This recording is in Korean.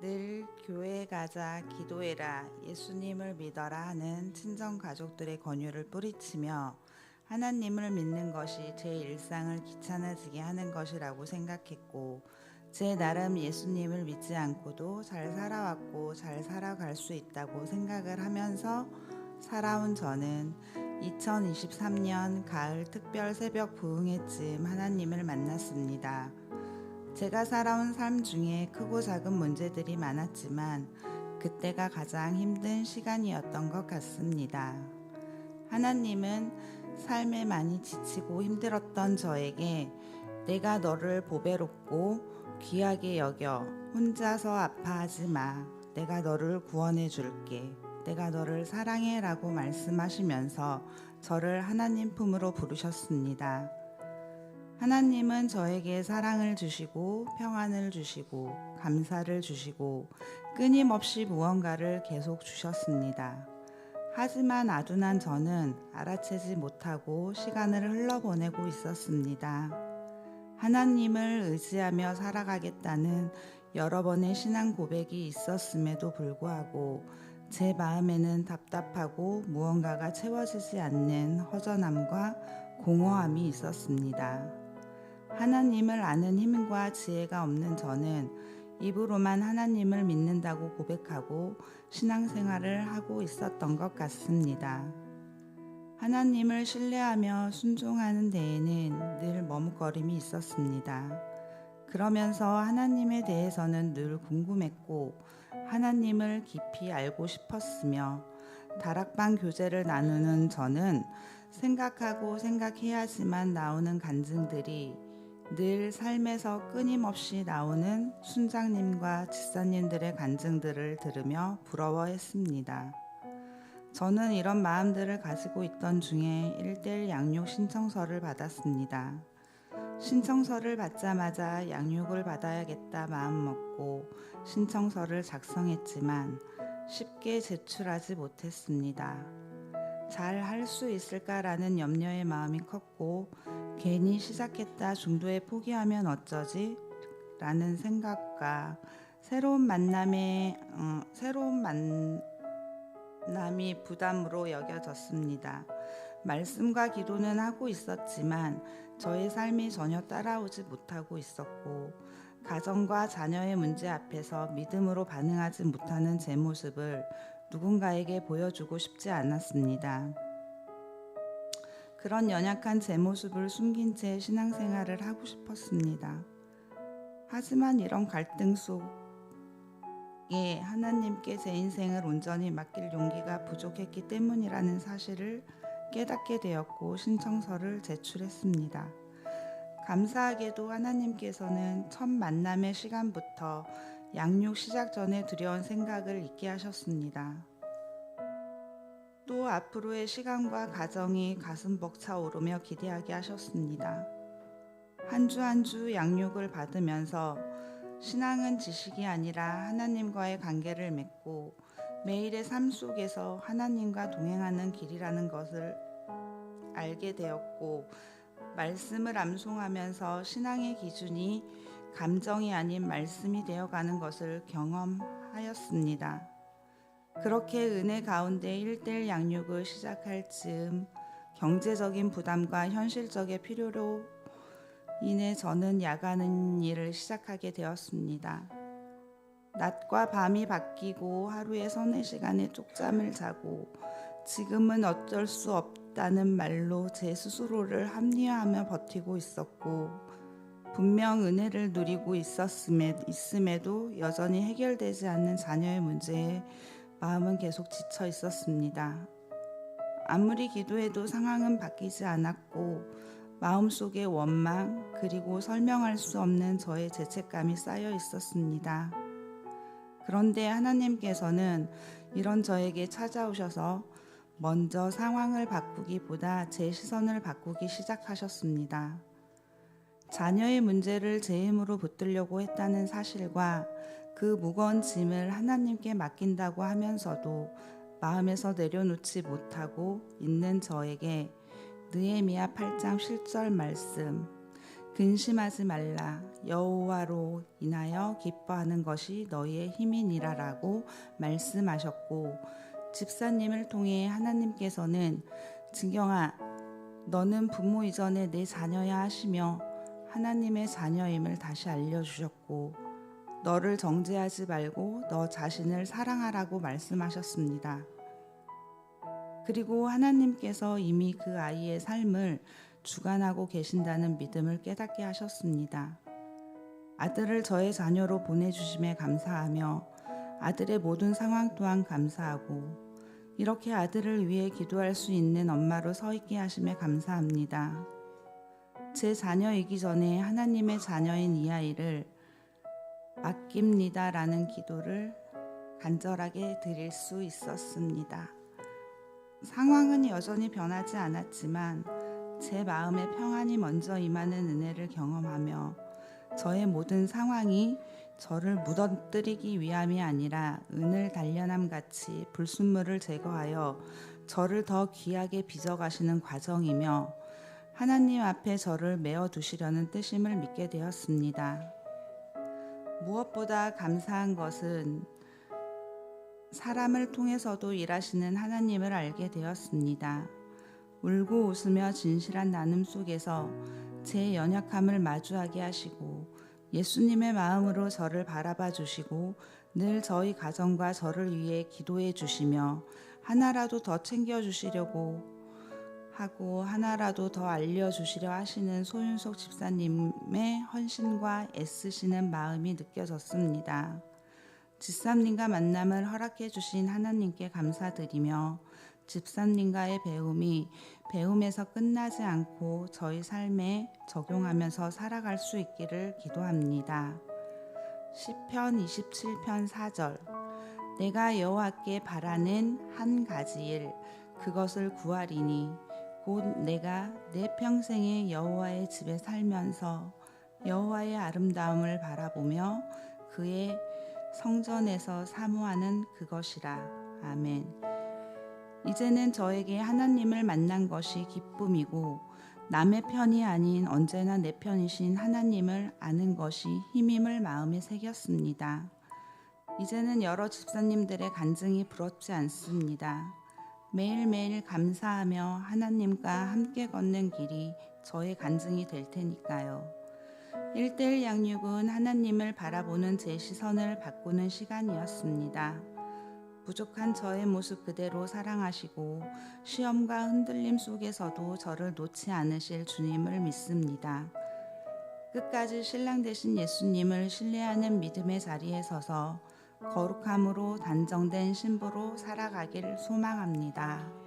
늘 교회에 가자, 기도해라, 예수님을 믿어라 하는 친정 가족들의 권유를 뿌리치며 하나님을 믿는 것이 제 일상을 귀찮아지게 하는 것이라고 생각했고, 제 나름 예수님을 믿지 않고도 잘 살아왔고 잘 살아갈 수 있다고 생각을 하면서 살아온 저는 2023년 가을 특별 새벽 부흥회쯤 하나님을 만났습니다. 제가 살아온 삶 중에 크고 작은 문제들이 많았지만 그때가 가장 힘든 시간이었던 것 같습니다. 하나님은 삶에 많이 지치고 힘들었던 저에게 내가 너를 보배롭고 귀하게 여겨 혼자서 아파하지 마. 내가 너를 구원해 줄게. 내가 너를 사랑해 라고 말씀하시면서 저를 하나님 품으로 부르셨습니다. 하나님은 저에게 사랑을 주시고 평안을 주시고 감사를 주시고 끊임없이 무언가를 계속 주셨습니다. 하지만 아둔한 저는 알아채지 못하고 시간을 흘러보내고 있었습니다. 하나님을 의지하며 살아가겠다는 여러 번의 신앙 고백이 있었음에도 불구하고 제 마음에는 답답하고 무언가가 채워지지 않는 허전함과 공허함이 있었습니다. 하나님을 아는 힘과 지혜가 없는 저는 입으로만 하나님을 믿는다고 고백하고 신앙생활을 하고 있었던 것 같습니다. 하나님을 신뢰하며 순종하는 데에는 늘 머뭇거림이 있었습니다. 그러면서 하나님에 대해서는 늘 궁금했고 하나님을 깊이 알고 싶었으며 다락방 교제를 나누는 저는 생각하고 생각해야지만 나오는 간증들이 늘 삶에서 끊임없이 나오는 순장님과 집사님들의 간증들을 들으며 부러워했습니다. 저는 이런 마음들을 가지고 있던 중에 1:1 양육 신청서를 받았습니다. 신청서를 받자마자 양육을 받아야겠다 마음먹고 신청서를 작성했지만 쉽게 제출하지 못했습니다. 잘 할 수 있을까라는 염려의 마음이 컸고 괜히 시작했다 중도에 포기하면 어쩌지? 라는 생각과 새로운 만남이 부담으로 여겨졌습니다. 말씀과 기도는 하고 있었지만 저의 삶이 전혀 따라오지 못하고 있었고 가정과 자녀의 문제 앞에서 믿음으로 반응하지 못하는 제 모습을 누군가에게 보여주고 싶지 않았습니다. 그런 연약한 제 모습을 숨긴 채 신앙생활을 하고 싶었습니다. 하지만 이런 갈등 속에 하나님께 제 인생을 온전히 맡길 용기가 부족했기 때문이라는 사실을 깨닫게 되었고 신청서를 제출했습니다. 감사하게도 하나님께서는 첫 만남의 시간부터 양육 시작 전에 두려운 생각을 잊게 하셨습니다. 또 앞으로의 시간과 가정이 가슴 벅차오르며 기대하게 하셨습니다. 한 주 한 주 양육을 받으면서 신앙은 지식이 아니라 하나님과의 관계를 맺고 매일의 삶 속에서 하나님과 동행하는 길이라는 것을 알게 되었고 말씀을 암송하면서 신앙의 기준이 감정이 아닌 말씀이 되어가는 것을 경험하였습니다. 그렇게 은혜 가운데 1:1 양육을 시작할 즈음 경제적인 부담과 현실적인 필요로 인해 저는 야간 일을 시작하게 되었습니다. 낮과 밤이 바뀌고 하루에 3-4시간의 쪽잠을 자고 지금은 어쩔 수 없다는 말로 제 스스로를 합리화하며 버티고 있었고 분명 은혜를 누리고 있음에도 여전히 해결되지 않는 자녀의 문제에 마음은 계속 지쳐 있었습니다. 아무리 기도해도 상황은 바뀌지 않았고 마음속에 원망 그리고 설명할 수 없는 저의 죄책감이 쌓여 있었습니다. 그런데 하나님께서는 이런 저에게 찾아오셔서 먼저 상황을 바꾸기보다 제 시선을 바꾸기 시작하셨습니다. 자녀의 문제를 제 힘으로 붙들려고 했다는 사실과 그 무거운 짐을 하나님께 맡긴다고 하면서도 마음에서 내려놓지 못하고 있는 저에게 느헤미야 8장 7절 말씀 근심하지 말라. 여호와로 인하여 기뻐하는 것이 너희의 힘이니라라고 말씀하셨고, 집사님을 통해 하나님께서는 진경아, 너는 부모 이전에 내 자녀야 하시며 하나님의 자녀임을 다시 알려주셨고, 너를 정죄하지 말고 너 자신을 사랑하라고 말씀하셨습니다. 그리고 하나님께서 이미 그 아이의 삶을 주관하고 계신다는 믿음을 깨닫게 하셨습니다. 아들을 저의 자녀로 보내주심에 감사하며 아들의 모든 상황 또한 감사하고, 이렇게 아들을 위해 기도할 수 있는 엄마로 서 있게 하심에 감사합니다. 제 자녀이기 전에 하나님의 자녀인 이 아이를 맡깁니다라는 기도를 간절하게 드릴 수 있었습니다. 상황은 여전히 변하지 않았지만 제 마음에 평안이 먼저 임하는 은혜를 경험하며, 저의 모든 상황이 저를 무너뜨리기 위함이 아니라 은을 단련함 같이 불순물을 제거하여 저를 더 귀하게 빚어가시는 과정이며, 하나님 앞에 저를 메어 두시려는 뜻임을 믿게 되었습니다. 무엇보다 감사한 것은 사람을 통해서도 일하시는 하나님을 알게 되었습니다. 울고 웃으며 진실한 나눔 속에서 제 연약함을 마주하게 하시고 예수님의 마음으로 저를 바라봐 주시고 늘 저희 가정과 저를 위해 기도해 주시며 하나라도 더 챙겨 주시려고 하고 하나라도 더 알려주시려 하시는 소윤석 집사님의 헌신과 애쓰시는 마음이 느껴졌습니다. 집사님과 만남을 허락해 주신 하나님께 감사드리며, 집사님과의 배움이 배움에서 끝나지 않고 저희 삶에 적용하면서 살아갈 수 있기를 기도합니다. 시편 27편 4절. 내가 여호와께 바라는 한 가지 일, 그것을 구하리니 곧 내가 내 평생에 여호와의 집에 살면서 여호와의 아름다움을 바라보며 그의 성전에서 사모하는 그것이라. 아멘. 이제는 저에게 하나님을 만난 것이 기쁨이고, 남의 편이 아닌 언제나 내 편이신 하나님을 아는 것이 힘임을 마음에 새겼습니다. 이제는 여러 집사님들의 간증이 부럽지 않습니다. 매일매일 감사하며 하나님과 함께 걷는 길이 저의 간증이 될 테니까요. 1:1 양육은 하나님을 바라보는 제 시선을 바꾸는 시간이었습니다. 부족한 저의 모습 그대로 사랑하시고 시험과 흔들림 속에서도 저를 놓지 않으실 주님을 믿습니다. 끝까지 신랑 되신 예수님을 신뢰하는 믿음의 자리에 서서 거룩함으로 단정된 신부로 살아가길 소망합니다.